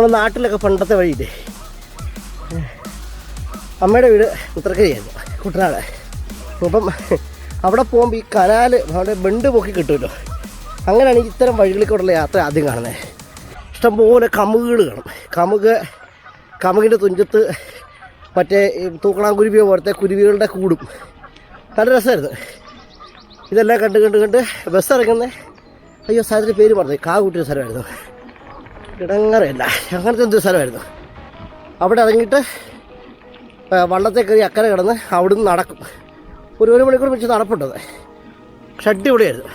നമ്മളെ നാട്ടിലൊക്കെ പണ്ടത്തെ വഴിയില്ലേ, അമ്മയുടെ വീട് ഉത്തരക്കരയായിരുന്നു, കുട്ടനാട്. അപ്പം അവിടെ പോകുമ്പോൾ ഈ കനാൽ അവിടെ ബണ്ട് പൊക്കി കിട്ടുമല്ലോ. അങ്ങനെയാണ് ഇത്തരം വഴികളിൽ കൂടെയുള്ള യാത്ര ആദ്യം കാണുന്നത്. ഇഷ്ടംപോലെ കമുകുകൾ കാണും. കമുകിൻ്റെ തുഞ്ചത്ത് മറ്റേ തൂക്കണാങ്കുരുവിയോ പോലത്തെ കുരുവികളുടെ കൂടും. നല്ല രസമായിരുന്നു. ഇതെല്ലാം കണ്ട് ബസ് ഇറങ്ങുന്നത്, അയ്യോ സ്ഥലത്തിൻ്റെ പേര് പറഞ്ഞു, കാകൂട്ടിയൊരു സ്ഥലമായിരുന്നു, ഇടങ്ങറയല്ല അങ്ങനത്തെ എന്തൊരു സ്ഥലമായിരുന്നു. അവിടെ ഇറങ്ങിയിട്ട് വള്ളത്തെ കയറി അക്കരെ കിടന്ന് അവിടുന്ന് നടക്കും. ഒരു മണിക്കൂർ വെച്ച് നടപ്പുണ്ടത്. ഷഡ് ഇവിടെയായിരുന്നു.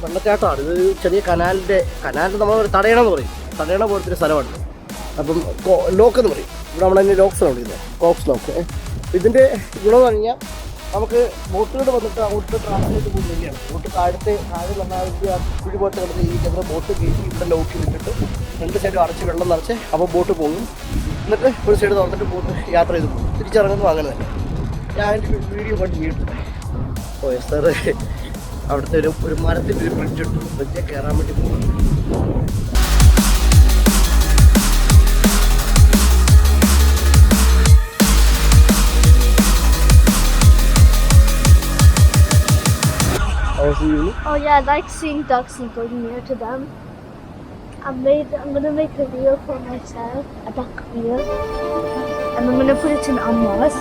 വെള്ളച്ചാട്ടമാണ് ഇത്. ചെറിയ കനാൽ നമ്മൾ തടയണം എന്ന് പറയും. തടയണ പോലത്തെ ഒരു സ്ഥലമാണ്. അപ്പം ലോക്ക് എന്ന് പറയും. ഇവിടെ നമ്മളതിന് ലോക്സ് ആണ് വിളിക്കുന്നത്, കോക്സ് ലോക്ക്. ഇതിൻ്റെ ഗുണമെന്ന് പറഞ്ഞാൽ നമുക്ക് ബോട്ടുകൾ വന്നിട്ട് അങ്ങോട്ട് ട്രാൻസ്ലേറ്റ് പോകുന്ന വഴിയാണ്. ബോട്ട് താഴെ വന്നാൽ കുഴി പോലത്തെ കിടന്ന് ഈ ചെറിയ ബോട്ട് കയറ്റി ഇവിടെ ലോക്ക് ചെയ്തിട്ട് 2 സൈഡും അടച്ച് വെള്ളം നിറച്ച് അപ്പോൾ ബോട്ട് പോകും. എന്നിട്ട് ഒരു സൈഡ് തുറന്നിട്ട് ബോട്ട് യാത്ര ചെയ്ത് പോകും. തിരിച്ചിറങ്ങുന്നു അങ്ങനെ തന്നെ. ഞാൻ അതിൻ്റെ വീഡിയോ കണ്ട് വീട്ടിൽ സാറ് അവിടുത്തെ ഒരു മരത്തിൻ്റെ ഒരു ബ്രിഡ്ജ് ഉണ്ട്. ബ്രിഡ്ജ് കയറാൻ വേണ്ടി പോകുന്നു. Oh yeah, I like seeing ducks and going near to them. I'm gonna make a reel for myself, a duck reel, and I'm gonna put it in Amma's.